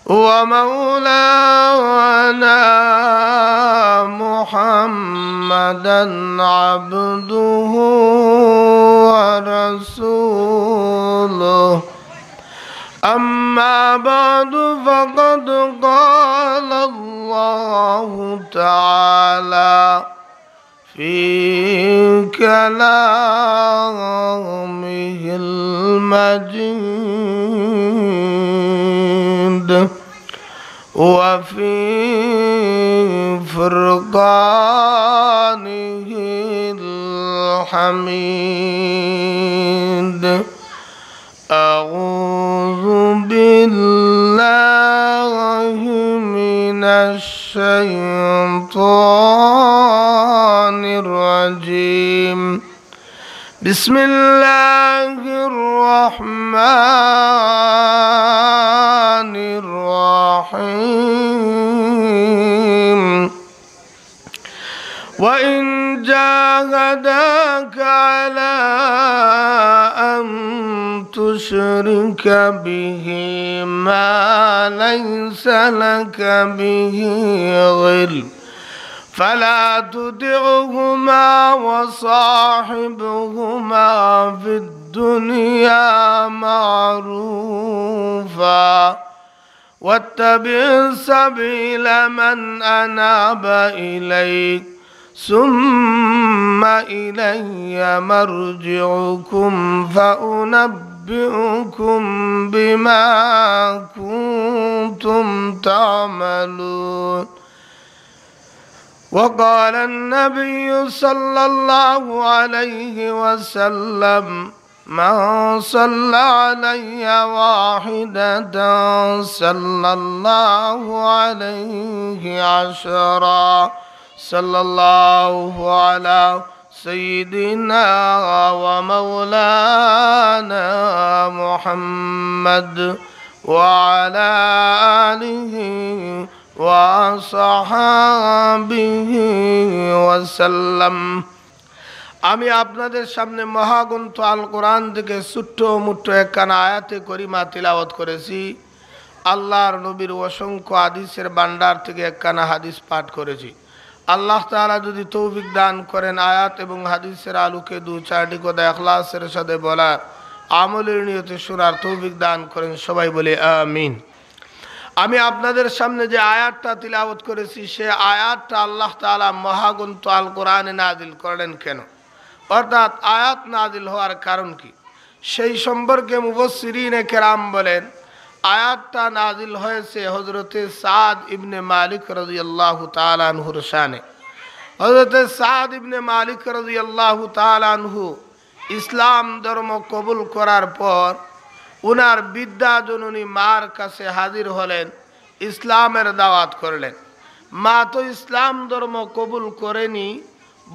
ومولانا محمدا عبده ورسوله أما بعد فقد قال الله تعالى في كلامه المجيد وفي فرقانه الحميد أعوذ بالله من الشيطان الرجيم بسم الله الرحمن الرحيم وإن جاهداك على أن تشرك به ما ليس لك به علم فلا تطعهما وصاحبهما في الدنيا معروفا واتبع سبيل من أناب إليك ثم إلي مرجعكم فأنبئكم بما كنتم تعملون وقال النبي صلى الله عليه وسلم من صلى علي واحدة صلى الله عليه عشرا صلى الله على سيدنا ومولانا محمد وعلى آله وصحابه وسلم আমি আপনাদের সামনে মহাগ্রন্থ আল কোরআন থেকে ছোট্ট মুট্ট একখানা আয়াতে করিমা তিলাওয়াত করেছি। আল্লাহর নবীর অসংখ্য হাদিসের ভান্ডার থেকে একখানা হাদিস পাঠ করেছি। আল্লাহ তাআলা যদি তৌফিক দান করেন আয়াত এবং হাদিসের আলোকে দু চারটি কথা ইখলাসের সাথে বলার আমলের নিয়তে শোনার তৌফিক দান করেন, সবাই বলে আমিন। আমি আপনাদের সামনে যে আয়াতটা তিলাওয়াত করেছি সে আয়াতটা আল্লাহ তাআলা মহাগ্রন্থ আল কোরআনে নাজিল করলেন কেন, অর্থাৎ আয়াত নাজিল হওয়ার কারণ কি, সেই সম্পর্কে মুফাসসিরিনে কেরাম বলেন আয়াতটা নাজিল হয়েছে হযরতে সাদ ইবনে মালিক রাদিয়াল্লাহু তাআলা আনহুর শানে। হযরতে সাদ ইবনে মালিক রাদিয়াল্লাহু তাআলা আনহু ইসলাম ধর্ম কবুল করার পর উনার বিদ্যা জননী মার কাছে হাজির হলেন, ইসলামের দাওয়াত করলেন। মা তো ইসলাম ধর্ম কবুল করেনি,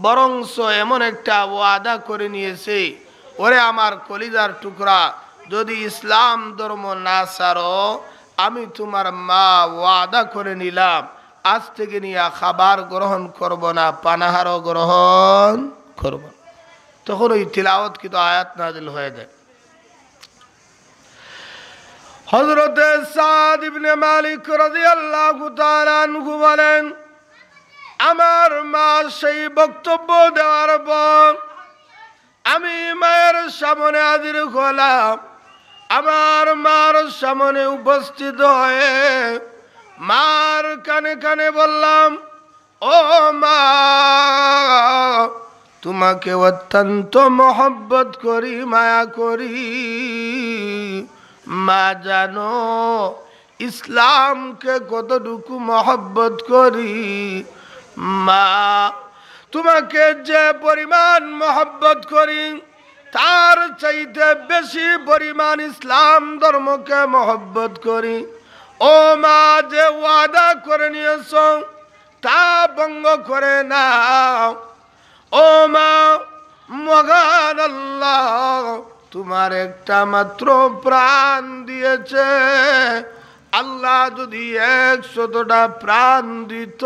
বরংস এমন একটা ওয়াদা করে নিয়েছে, ওরে আমার কলিজার টুকরা, যদি ইসলাম ধর্ম না ছাড়ো আমি তোমার মা ওয়াদা করে নিলাম আজ থেকে নিয়ে খাবার গ্রহণ করব না, পানাহারও গ্রহণ করব না। তখন ওই তিলাওয়াত কিন্তু আয়াত নাজিল হয়ে যায়। হযরতে সাদ ইবনে মালিক রাদিয়াল্লাহু তাআলা আনহু বলেন, আমার মা সেই বক্তব্য দেওয়ার পর আমি মায়ের সামনে হাজির হলাম। আমার মার সামনে উপস্থিত হয়ে মার কানে কানে বললাম, ও মা, তোমাকে অত্যন্ত মহব্বত করি, মায়া করি। মা জানো ইসলামকে কতটুকু মহব্বত করি। মা, তোমাকে যে পরিমাণ মহব্বত করি তার চাইতে বেশি পরিমাণ ইসলাম ধর্মকে মহব্বত করি। ও মা, যে ওয়াদা করে নিয়েছ তা ভঙ্গ করে নাও। ও মা, মহান আল্লাহ তোমার একটা মাত্র প্রাণ দিয়েছে, আল্লাহ যদি 100টা প্রাণ দিত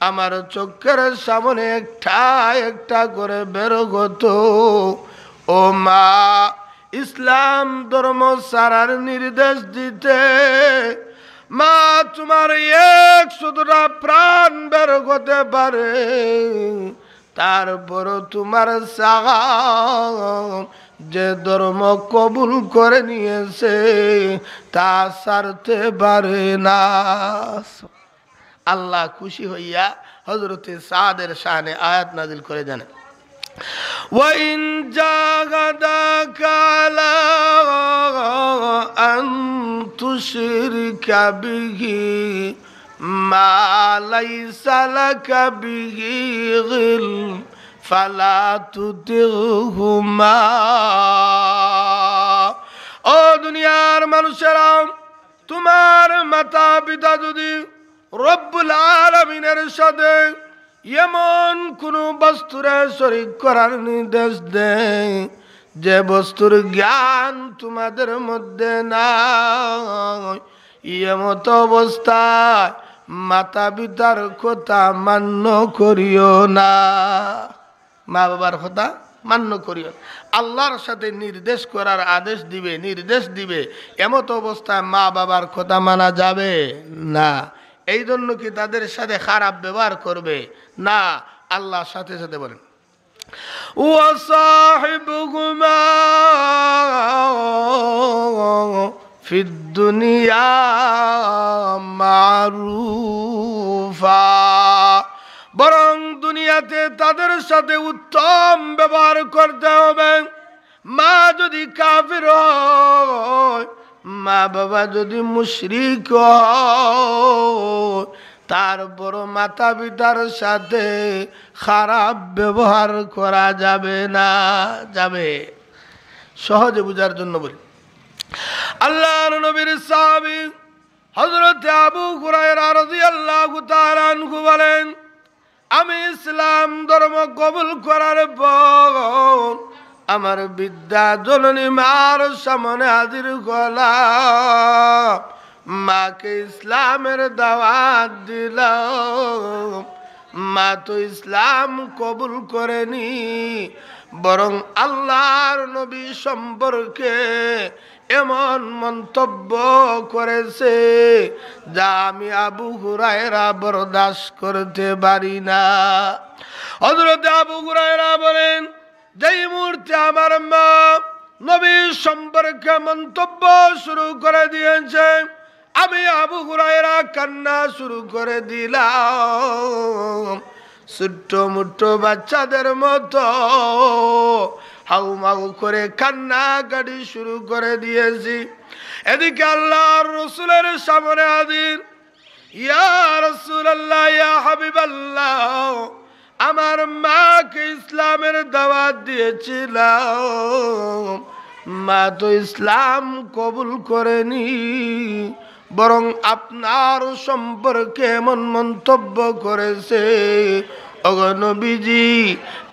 আমার চোখের সামনে একটা একটা করে বের হতো। ও মা, ইসলাম ধর্ম সারার নির্দেশ দিতেন, তোমার 100টা প্রাণ বের হতে পারে, তারপরও তোমার সাগাম যে ধর্ম কবুল করে নিয়েছে তা ছাড়তে পারে না। আল্লাহ খুশি হইয়া হযরতে সাদের শানে আয়াত নাজিল করে জানেন, وَإِنْ جَاهَدَاكَ عَلَىٰ أَن تُشْرِكَ بِهِ مَا لَيْسَ لَكَ بِهِ عِلْمٌ فَلَا تُطِعْهُمَا। ও দুনিয়ার মানুষেরা, তোমার মাতা পিতা যদি রব্বুল আলামিনের সাথে এমন কোন বস্তুরে শরীক করার নির্দেশ দেয় যে বস্তুর জ্ঞান তোমাদের মধ্যে নাই, এমত অবস্থায় মাতা পিতার কথা মান্য করিও না। মা বাবার কথা মান্য করিও। আল্লাহর সাথে নির্দেশ করার আদেশ দিবে, নির্দেশ দিবে, এমত অবস্থায় মা বাবার কথা মানা যাবে না। এই জন্য কি তাদের সাথে খারাপ ব্যবহার করবে না। আল্লাহর সাথে সাথে বলেন ওয়াসাহিবুহুমা ফিদ দুনিয়া মারুফা, বরং দুনিয়াতে তাদের সাথে উত্তম ব্যবহার করতে হবে। মা যদি কাফির হয়, মা বাবা যদি মুশরিক হয়, তারপর মাতা পিতার সাথে খারাপ ব্যবহার করা যাবে না। যাবে, সহজে বুঝার জন্য বলি। আল্লাহর নবীর সাহাবী হযরত আবু হুরায়রা রাদিয়াল্লাহু তাআলা আনহু বলেন, আমি ইসলাম ধর্ম কবুল করার পর আমার বিদ্যা জননী মার সামনে হাজির হলাম, মাকে ইসলামের দাওয়াত দিলাম। মা তো ইসলাম কবুল করেনি, বরং আল্লাহর নবী সম্পর্কে এমন মন্তব্য করেছে যা আমি আবু হুরায়রা বরদাস্ত করতে পারি না। হযরত আবু হুরায়রা বলেন, যেই মুহূর্তে আমার মা নবীর সম্পর্কে মন্তব্য শুরু করে দিয়েছে, আমি আবু হুরায়রা কান্না শুরু করে দিলাম। ছোট্ট মুট্ট বাচ্চাদের মতো হাউমাউ করে কান্নাকাটি শুরু করে দিয়েছি। এদিকে আল্লাহর রাসূলের সামনে হাজির, ইয়া রাসূলুল্লাহ, ইয়া হাবিবাল্লাহ, আমার মাকে ইসলামের দাওয়াত দিয়েছিলাম, মা তো ইসলাম কবুল করেনি, বরং আপনার সম্পর্কে এমন মন্তব্য করেছে, ওগো নবীজি,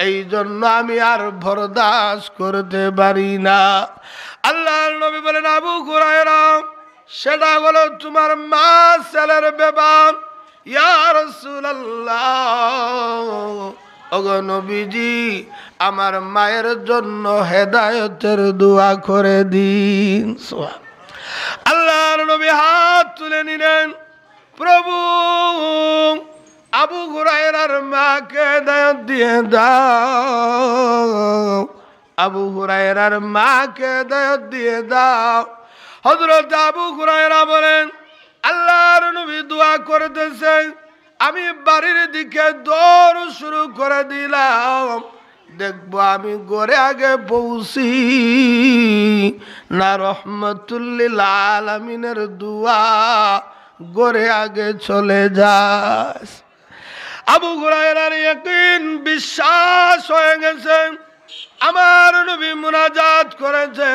এই জন্য আমি আর বরদাস্ত করতে পারি না। আল্লাহর নবী বলেন, আবু হুরায়রা, সেটা হলো তোমার মা ছেলের ব্যাপার। ইয়া রাসূলুল্লাহ, ওগো নবীজি, আমার মায়ের জন্য হেদায়েতের দোয়া করে দিন। আল্লাহর নবী হাত তুলে নিলেন, প্রভু, আবু হুরায়রার মাকে হেদায়েত দিয়ে দাও, আবু হুরায়রার মাকে হেদায়েত দিয়ে দাও। হযরত আবু হুরায়রা বলেন, আল্লাহর নবী দোয়া করতেছেন, আমি বাড়ির দিকে দৌড় শুরু করে দিলাম। দেখবো আমি ঘরে আগে পৌঁছি না রহমাতুল লিল আলামিনের দোয়া ঘরে আগে চলে যায়। আবু হুরায়রার ইয়াকিন, বিশ্বাস হয়ে গেছে, আমার নবী মুনাজাত করেছে,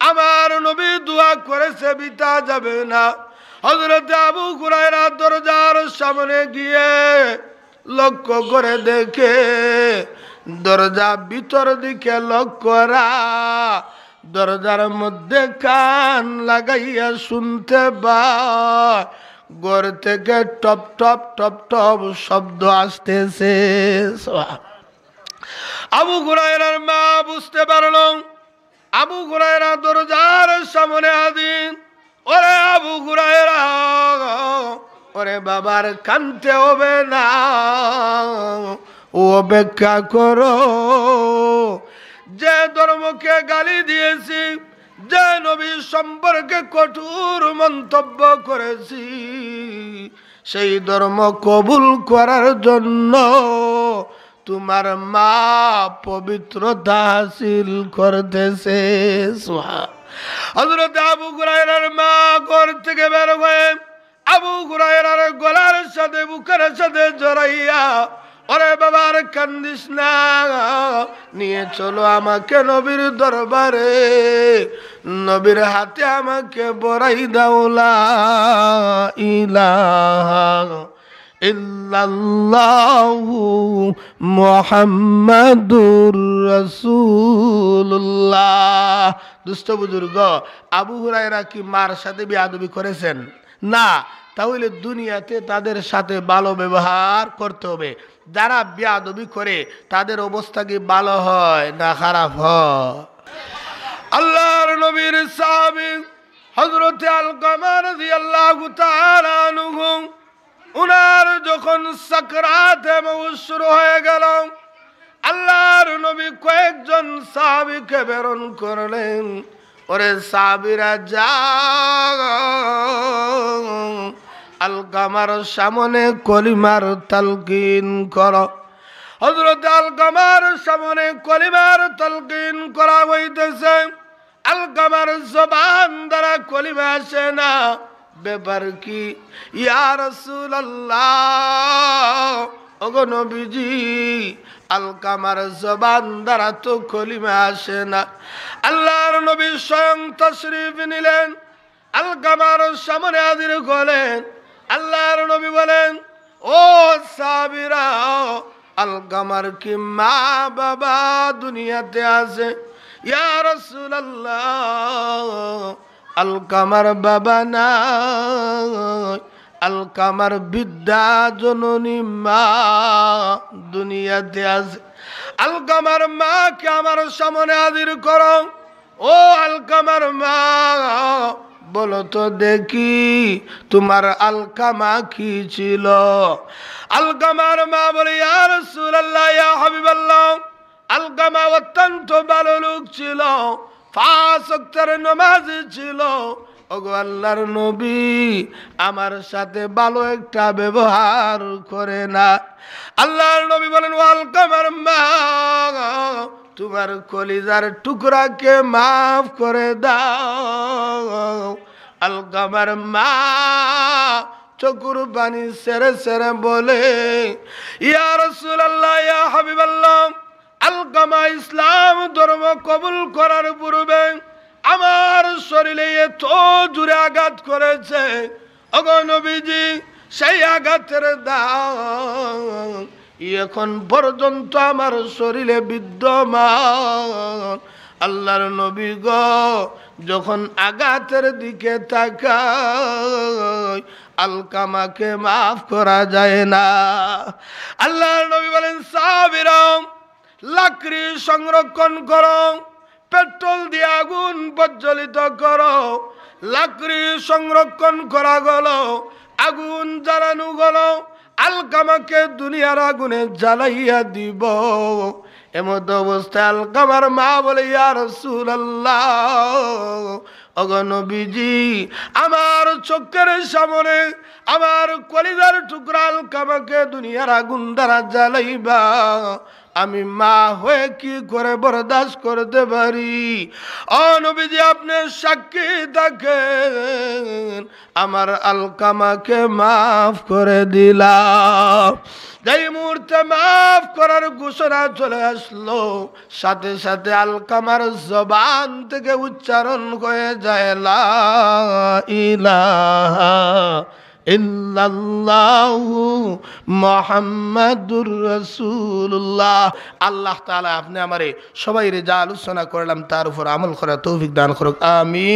আমার নবী দোয়া করেছে, বিতা যাবে না। হযরত আবু হুরায়রা দরজার সামনে গিয়ে লক্ষ্য করে দেখে, দরজা ভিতর দিকে লক্ষ্য করা, দরজার মধ্যে কান লাগাইয়া শুনতে পায় ঘর থেকে টপ টপ টপ টপ শব্দ আসতেছে। আবু হুরায়রার মা বুঝতে পারল, আবু হুরায়রা দরজার সামনে হাজির। ওরে আবু হুরায়রা, ওরে বাবার কানতে হবে না, অপেক্ষা করো। যে ধর্মকে গালি দিয়েছি, যে নবী সম্পর্কে কঠোর মন্তব্য করেছি, সেই ধর্ম কবুল করার জন্য তোমার মা পবিত্রতা হাসিল করতেছে। হযরত আবু হুরায়রার মা ঘর থেকে বের হয়ে আবু হুরায়রার গলার সাথে বুকের সাথে জড়াইয়া, ওরে বাবার কান্দিস না, নিয়ে চলো আমাকে নবীর দরবারে, নবীর হাতে আমাকে বড়াই দাও, লা ইলাহা ইল্লাল্লাহু মুহাম্মাদুর রাসূলুল্লাহ। দুষ্ট বুজুর্গ, আবু হুরায়রা কি মার সাথে বেয়াদবি করেছেন? না। তাহলে দুনিয়াতে তাদের সাথে ভালো ব্যবহার করতে হবে। যারা বেয়াদবি করে তাদের অবস্থা কি ভালো হয় না খারাপ হয়? আল্লাহর নবীর সাহাবী হযরত আলকামা রাদিয়াল্লাহু তাআলা আনহু, উনার যখন সাকরাতে মউত শুরু হয়ে গেল, আল্লাহর নবী কয়েকজন সাহাবীকে প্রেরণ করলেন, ওরে সাহাবীরা যাও, আলকামার সামনে কলিমার তালকিন করো। হযরত আলকামার সামনে কলিমার তালকিন করা হইতেছে, আলকামার জবান দ্বারা কলিমা আসে না। ব্যাপার কি? ইয়া রাসূলুল্লাহ, ওগো নবীজি, আলকামার জবান দ্বারা তো কলিমা আসে না। আল্লাহর নবী স্বয়ং তাশরীফ নিলেন, আলকামার সামনে হাজির হলেন। আল্লাহর নবী বলেন, ও সাহাবীরা, আলকামার কি মা বাবা দুনিয়াতে আছে? ইয়া রাসূলুল্লাহ, আলকামার বাবা নাই, আলকামার বিদ্যা জননী মা দুনিয়াতে আছে। আলকামার মাকে আমার সামনে হাজির করো। ও আলকামার মা, বলো তো দেখি তোমার আলকামা কি ছিল? আলকামার মা বলে, ইয়া রাসূলুল্লাহ, ইয়া হাবিবাল্লাহ, আলকামা অত্যন্ত ভালো লোক ছিল, 5 ওয়াক্তের নামাজি ছিল। ওগো আল্লাহর নবী, আমার সাথে ভালো একটা ব্যবহার করে না। আল্লাহর নবী বলেন, ও আলকামার মা, তোমার কলিজার টুকরাকে মাফ করে দাও। আলকামার মা চকুর পানি সেরে সেরে বলে, ইয়া রাসূলুল্লাহ, ইয়া হাবিবাল্লাহ, আলকামা ইসলাম ধর্ম কবুল করার পূর্বে আমার শরীরে এত জোরে আঘাত করেছে, ওগো নবীজি, সেই আঘাতের দাগ এখন পর্যন্ত আমার শরীরে বিদ্যমান। আল্লাহর নবী গো, যখন আঘাতের দিকে তাকায়, আলকামাকে মাফ করা যায় না। আল্লাহর নবী বলেন, সাহাবীরা, লাকড়ি সংরক্ষণ করো, পেট্রোল দিয়ে আগুন প্রজ্বলিত করো। লাকড়ি সংরক্ষণ করা গেল, আগুন জ্বালানো গেল, আলকামাকে দুনিয়ার আগুনে জ্বালাইয়া দিব। এমত অবস্থায় আলকামার মা বলে, ইয়া রাসূলুল্লাহ, ওগো নবীজি, আমার চোখের সামনে আমার কলিজার টুকরা আলকামাকে দুনিয়ার আগুন দ্বারা জ্বালাইবা, আমি মা হয়ে কি করে বরদাস্ত করতে পারি? ও নবীজি, আপনি সাক্ষী থাকেন, আমার আলকামাকে মাফ করে দিলাম। যেই মুহূর্তে মাফ করার ঘোষণা চলে আসলো, সাথে সাথে আলকামার জবান থেকে উচ্চারণ হয়ে যায়, লা ইলাহা ইল্লাল্লাহু মুহাম্মাদুর রাসূলুল্লাহ। আল্লাহ তাআলা আপনি আমারে সবাইরে যা আলোচনা করলাম তার উপর আমল করার তৌফিক দান করুক, আমিন।